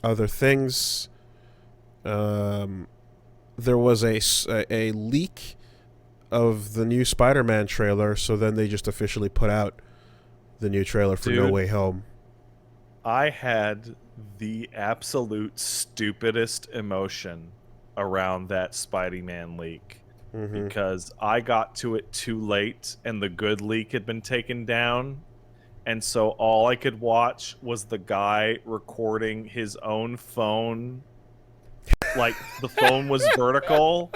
other things. There was a leak of the new Spider-Man trailer, so then they just officially put out the new trailer for No Dude, Way Home. I had the absolute stupidest emotion around that Spidey-Man leak Mm-hmm. because I got to it too late and the good leak had been taken down. And so all I could watch was the guy recording his own phone. Like the phone was vertical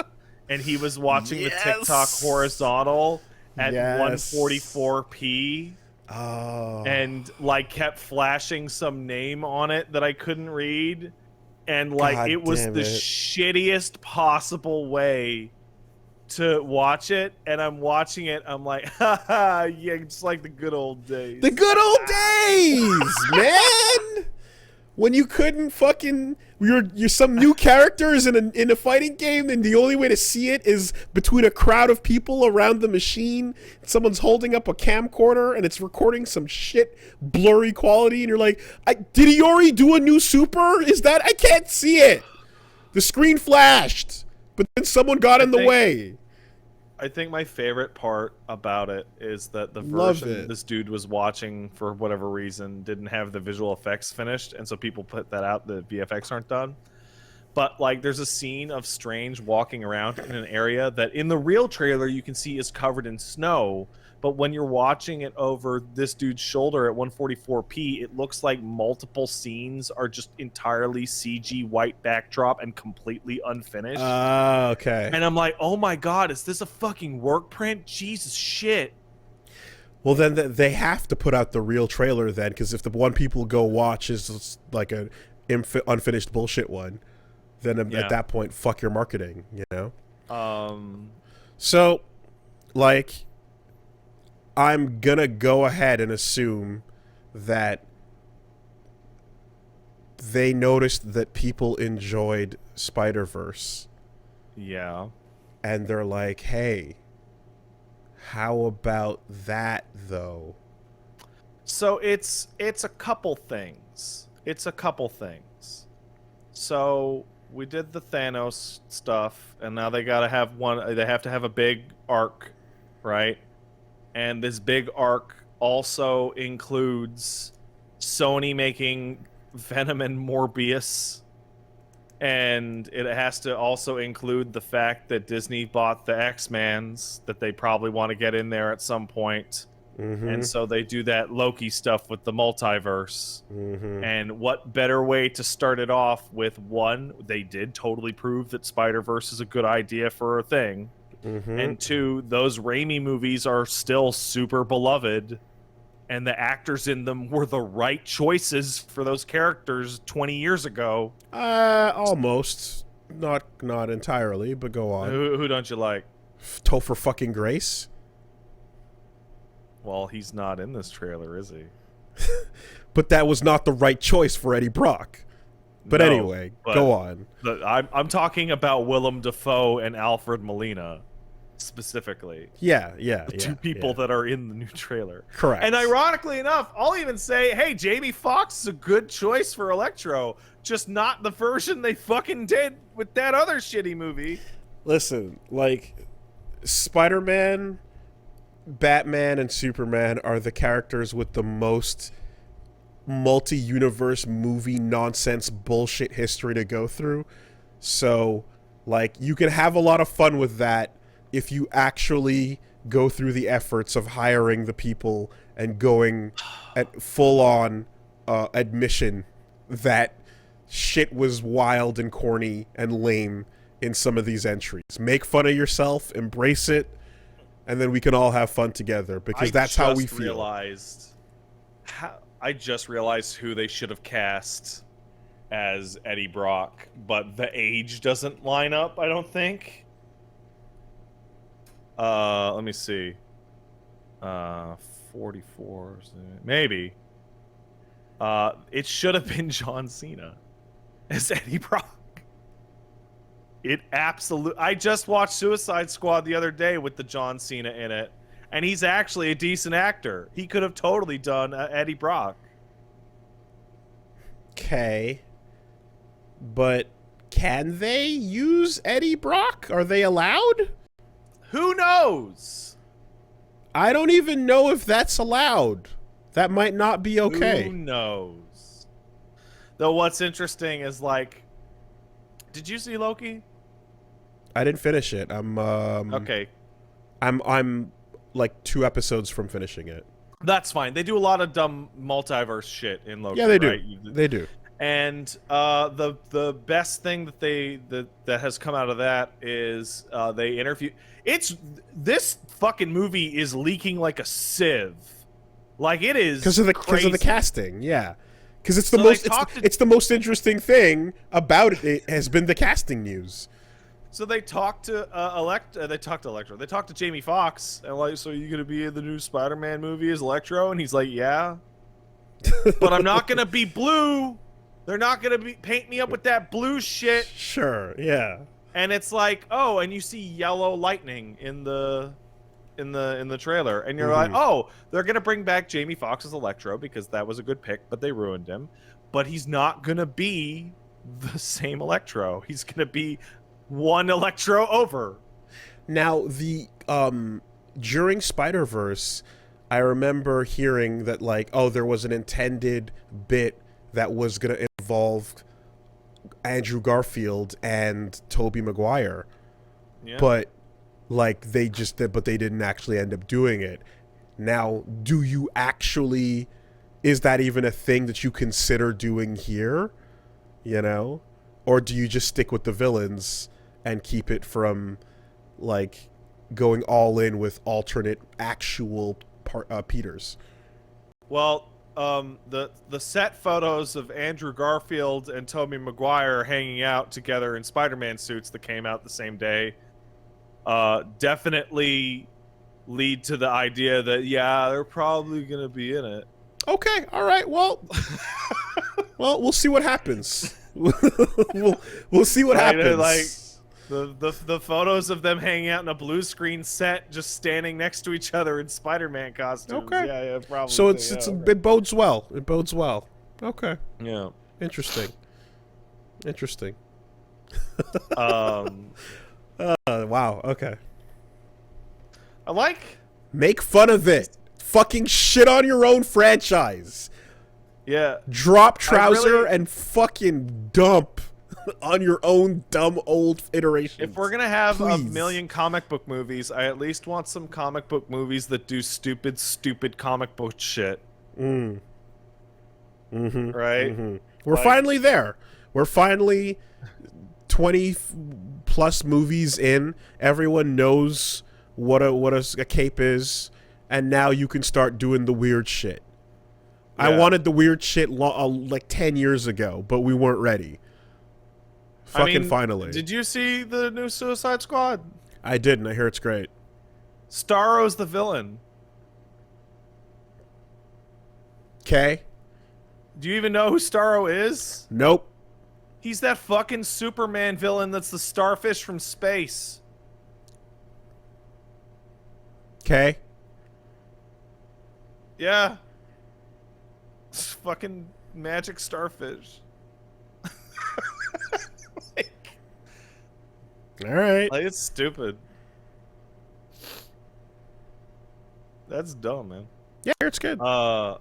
and he was watching the TikTok Yes. horizontal at Yes. 144p Oh. and like kept flashing some name on it that I couldn't read. And like God it was damn the it. shittiest possible way to watch it. And I'm watching it, I'm like, haha, yeah, it's like the good old The days. good old days, man. When you couldn't fucking you're some new characters in a fighting game, and the only way to see it is between a crowd of people around the machine. Someone's holding up a camcorder and it's recording some shit blurry quality, and you're like, did he already do a new super? Is that I can't see it. The screen flashed, but then someone got in the way. I think my favorite part about it is that the Love version it. this dude was watching for whatever reason didn't have the visual effects finished, and so people put that out. The VFX aren't done. But like, there's a scene of Strange walking around in an area that in the real trailer you can see is covered in snow. But when you're watching it over this dude's shoulder at 144p, it looks like multiple scenes are just entirely CG white backdrop and completely unfinished. Okay. And I'm like, oh my god, is this a fucking work print? Jesus shit. Well, then they have to put out the real trailer then, because if the one people go watch is like a unfinished bullshit one, then at Yeah. that point, fuck your marketing, you know? Um, So, like, I'm gonna go ahead and assume that they noticed that people enjoyed Spider-Verse, yeah. and they're like, hey, how about that, though? So it's a couple things. It's a couple things. So we did the Thanos stuff, and now they gotta have one. They have to have a big arc, right? And this big arc also includes Sony making Venom and Morbius, and it has to also include the fact that Disney bought the X-Mans that they probably want to get in there at some point. Mm-hmm. And so they do that Loki stuff with the multiverse. Mm-hmm. And what better way to start it off with one, they did totally prove that Spider-Verse is a good idea for a thing. Mm-hmm. And two, those Raimi movies are still super beloved. And the actors in them were the right choices for those characters 20 years ago. Almost. Not entirely, but go on. Who don't you like? Topher fucking Grace? Well, he's not in this trailer, is he? But that was not the right choice for Eddie Brock. But No, anyway, but go on. I'm talking about Willem Dafoe and Alfred Molina specifically. Yeah, The two people that are in the new trailer. Correct. And ironically enough, I'll even say, hey, Jamie Foxx is a good choice for Electro, just not the version they fucking did with that other shitty movie. Listen, like, Spider-Man, Batman, and Superman are the characters with the most multi-universe movie nonsense bullshit history to go through. So, like, you can have a lot of fun with that if you actually go through the efforts of hiring the people and going at full-on admission that shit was wild and corny and lame in some of these entries. Make fun of yourself, embrace it, and then we can all have fun together, because that's how we feel. I just realized who they should have cast as Eddie Brock, but the age doesn't line up, I don't think. Let me see. 44, maybe. It should have been John Cena as Eddie Brock. It absolutely. I just watched Suicide Squad the other day with the John Cena in it, and he's actually a decent actor. He could have totally done Eddie Brock. Okay. but can they use Eddie Brock? Are they allowed? Who knows? I don't even know if that's allowed. That might not be okay. Who knows? Though what's interesting is, like, did you see Loki? I didn't finish it. Okay. I'm like 2 episodes from finishing it. That's fine. They do a lot of dumb multiverse shit in Loki. Yeah, they right? do. They do. And the best thing that has come out of that is they interview. This fucking movie is leaking like a sieve, like it is because of the casting. Yeah, because it's the most interesting thing about it has been the casting news. So they talked to Electro. They talked to Jamie Foxx, and like, so you gonna be in the new Spider-Man movie as Electro? And he's like, yeah, but I'm not gonna be blue. They're not gonna paint me up with that blue shit. Sure, yeah. And it's like, oh, and you see yellow lightning in the trailer, and you're like, oh, they're gonna bring back Jamie Foxx as Electro because that was a good pick, but they ruined him. But he's not gonna be the same Electro. He's gonna be one Electro over. Now, the during Spider-Verse, I remember hearing that, like, oh, there was an intended bit that was going to involve Andrew Garfield and Tobey Maguire. Yeah. But, like, they didn't actually end up doing it. Now, do you actually... Is that even a thing that you consider doing here? You know? Or do you just stick with the villains and keep it from, like, going all in with alternate actual Peters? Well, the set photos of Andrew Garfield and Tobey Maguire hanging out together in Spider-Man suits that came out the same day definitely lead to the idea that, yeah, they're probably going to be in it. Okay, all right, well, we'll see what happens. we'll see what happens. Like, the photos of them hanging out in a blue screen set, just standing next to each other in Spider-Man costumes. Okay. Yeah, probably. So it bodes well. It bodes well. Okay. Yeah. Interesting. Wow. Okay. I like. Make fun of it. Fucking shit on your own franchise. Yeah. Drop trouser and fucking dump on your own dumb old iteration. If we're gonna have a million comic book movies, I at least want some comic book movies that do stupid comic book shit. Right? We're finally there. We're finally 20 plus movies in. Everyone knows what a cape is, and now you can start doing the weird shit. Yeah. I wanted the weird shit like 10 years ago, but we weren't ready. Finally. Did you see the new Suicide Squad? I didn't. I hear it's great. Starro's the villain. Okay. Do you even know who Starro is? Nope. He's that fucking Superman villain that's the starfish from space. Okay. Yeah. It's fucking magic starfish. All right. Like, it's stupid. That's dumb, man. Yeah, it's good. Yeah,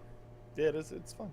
it's fun.